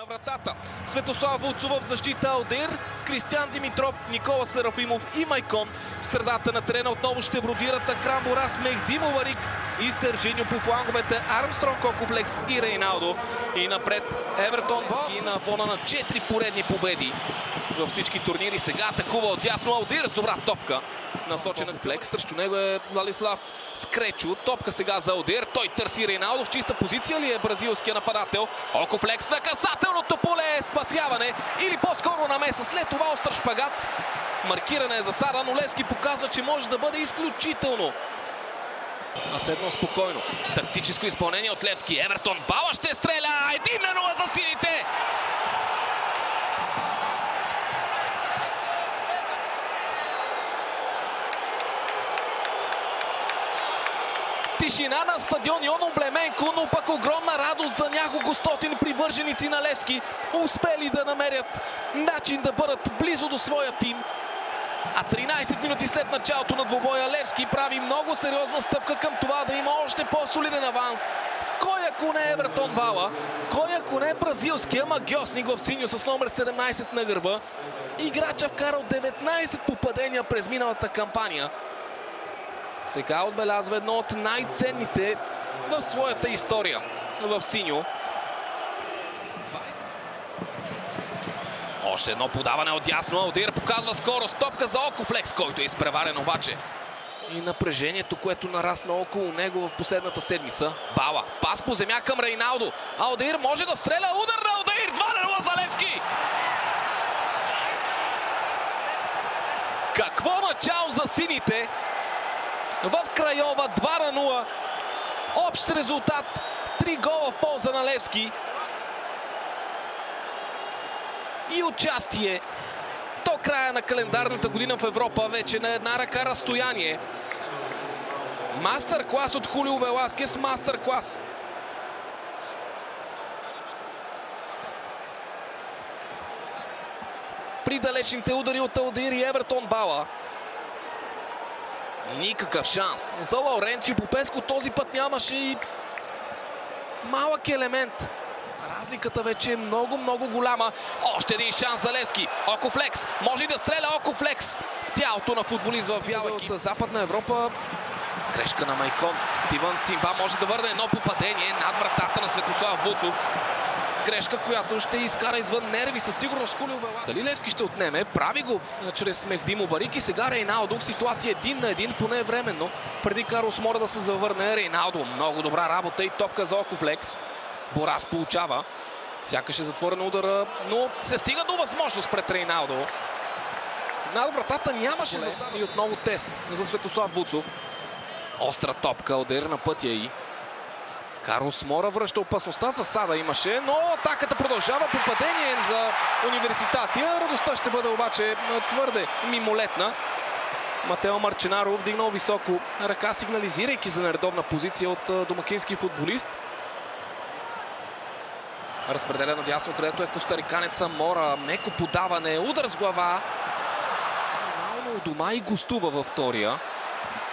на вратата. Светослав Вуцов в защита, Алдир, Кристиян Димитров, Никола Серафимов и Майкон. В средата на терена отново ще бродират Акрам Борас, Мехди Мубарик и Сержиньо по фланговете, Армстронг, Окофлекс и Рейналдо. И напред Евертон на фона на 4 поредни победи във всички турнири. Сега атакува отдясно Алдир с добра топка. Насочена Флекс, срещу него е Владислав Скречо. Топка сега за Алдир. Той търси Рейналдо. В чиста позиция ли е бразилския нападател? Окофлекс на касателното поле. Спасяване или по-скоро намеса. След това остър шпагат. Маркиране е за Сара, но Левски показва, че може да бъде изключително наседно спокойно. Тактическо изпълнение от Левски. Евертон. Бала ще стреля. 1-0 за сините. Тишина на стадион Йон Облеменко, но пък огромна радост за няколко стотин привърженици на Левски. Успели да намерят начин да бъдат близо до своя тим. А 13 минути след началото на двубоя Левски прави много сериозна стъпка към това да има още по-солиден аванс. Кой ако не Евертон Бала? Кой ако не бразилския магьосник в синьо с номер 17 на гърба? Играча вкарал 19 попадения през миналата кампания. Сега отбелязва едно от най-ценните в своята история в синьо. Още едно подаване от ясно. Алдир показва скорост. Топка за Окофлекс, който е изпреварен обаче. И напрежението, което нарасна около него в последната седмица. Бала. Пас по земя към Рейналдо. Алдир може да стреля. Удар на Алдир. 2-0 за Левски. Какво начало за сините? В Крайова 2-0. Общ резултат 3 гола в полза на Левски. И участие до края на календарната година в Европа вече на една ръка разстояние. Мастер-клас от Хулио Веласкес. Мастер-клас. При далечните удари от Алдир и Евертон Бала. Никакъв шанс за Лауренцио Попеско. Този път нямаше и малък елемент. Разликата вече е много голяма. Още един шанс за Левски. Окофлекс. Може да стреля Окофлекс в тялото на футболист в бял екип. От Западна Европа. Грешка на Майкон. Стивън Симба може да върне едно попадение над вратата на Светослав Вуцов. Грешка, която ще изкара извън нерви със сигурност Хулио Веласкес. Дали Левски ще отнеме? Прави го чрез Мехди Мубарик и сега Рейналдо в ситуация 1-1, поне временно. Преди Карлос Мора да се завърне. Рейналдо. Много добра работа и топка за Окофлекс. Борас получава. Сякаш е затворен удара, но се стига до възможност пред Рейналдо. Над вратата нямаше засада и отново тест за Светослав Вуцов. Остра топка, Алдир на пътя и Карлос Мора връща опасността. Засада имаше, но атаката продължава. Попадение за Университатия. Радостта ще бъде обаче твърде мимолетна. Матео Марченаро вдигнал високо ръка, сигнализирайки за нередовна позиция от домакински футболист. Разпределя надясно, където е костариканеца Мора. Меко подаване, удар с глава. Нормално у дома и гостува във втория.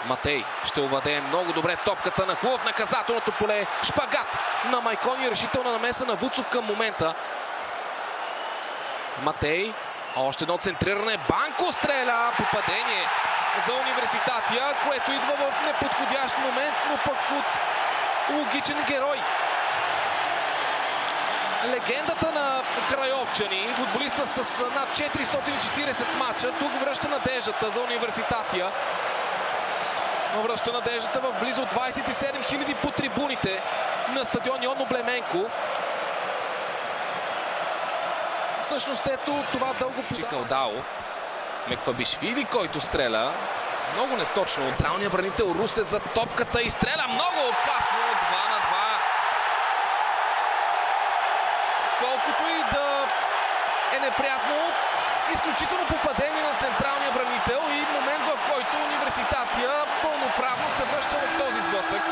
Матей ще овладее много добре топката на хубав наказателното поле. Шпагат на Майкон и решителна намеса на Вуцов към момента. Матей. Още едно центриране. Банко стреля. Попадение за Университатия, което идва в неподходящ момент, но пък от логичен герой. Легендата на крайовчани, футболиста с над 440 мача, тук връща надеждата за Университатия. Връща надеждата в близо 27 000 по трибуните на стадион Йон Облеменко. Всъщност ето това дълго Чикалдао. Меквабишвили, който стреля. Много неточно. Централният бранител Русет за топката и стреля много опасно. 2-2. Колкото и да е неприятно, изключително попадение на централния бранител и момент, в който Университатия пълноправно се връща в този сблъсък.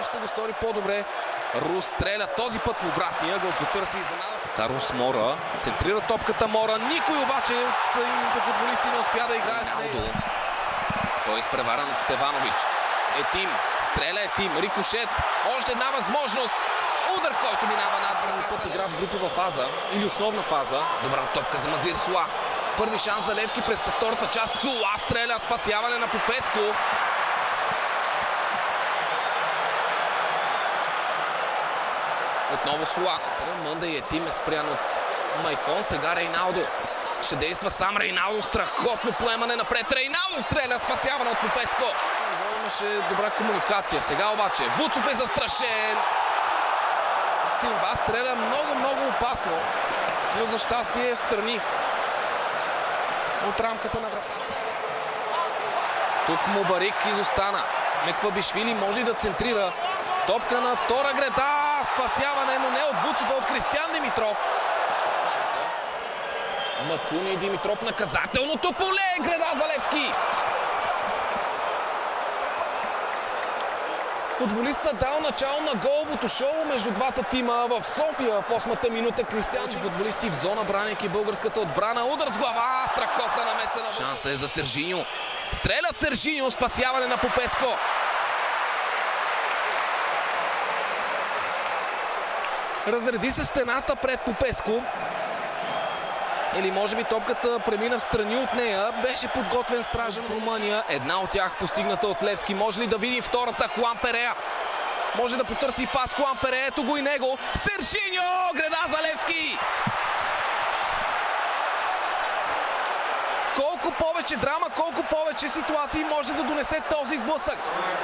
Ще го стори по-добре. Рус стреля този път в обратния, го потърси изненадата. Карлос Мора центрира топката Мора. Никой обаче от съюзните футболисти не успя да играе с него. Той е изпреварен от Стеванович. Етим. Стреля Етим. Рикошет. Още една възможност. Удар, който минава над първи път игра в групова фаза или основна фаза. Добра топка за Мазир Суа. Първи шанс за Левски през втората част. Суа стреля. Спасяване на Попеско. Отново Суа. Мънда и Етим е спрян от Майкон. Сега Рейналдо. Ще действа сам Рейналдо. Страхотно поемане напред. Рейналдо стреля. Спасяване от Попеско. Имаше добра комуникация. Сега обаче Вуцов е застрашен. Симба стреля много опасно. Но за щастие е в страни от рамката на вратата. Тук Мубарик изостана. Меквабишвили може да центрира. Топка на втора града. Спасяване, но не от Вуцов, а от Кристиян Димитров. Макуни и Димитров наказателното поле. Града за Левски. Футболиста дал начало на головото шоу между двата тима в София в 8-та минута. Кристиян, футболисти в зона, браняйки българската отбрана. Удар с глава, страхотна намеса на... Шанса е за Сержиньо. Стреля Сержиньо, спасяване на Попеско. Разреди се стената пред Попеско. Или може би топката премина в страни от нея. Беше подготвен стражен в Румъния. Една от тях постигната от Левски. Може ли да видим втората? Хуан Перея. Може да потърси пас Хуан Перея. Ето го и него. Сержиньо! Града за Левски! Колко повече драма, колко повече ситуации може да донесе този сблъсък.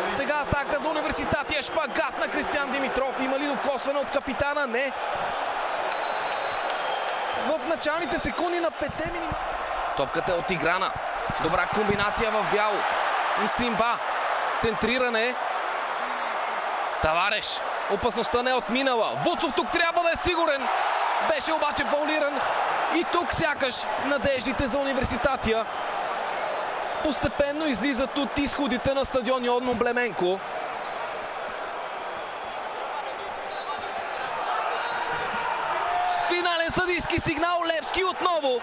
Сега атака за Университатия. Шпагат на Кристиян Димитров. Има ли докосване от капитана? Не. В началните секунди на 5 минимални. Топката е отиграна. Добра комбинация в бяло. Симба. Центриране. Тавареш. Опасността не е отминала. Вуцов тук трябва да е сигурен. Беше обаче фаулиран. И тук сякаш надеждите за Университатия постепенно излизат от изходите на стадион Йон Облеменко. Финален съдийски сигнал. Левски отново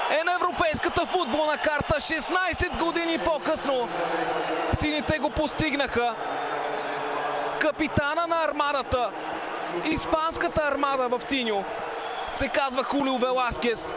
е на европейската футболна карта. 16 години по-късно сините го постигнаха. Капитана на армадата, испанската армада в синьо, се казва Хулио Веласкес.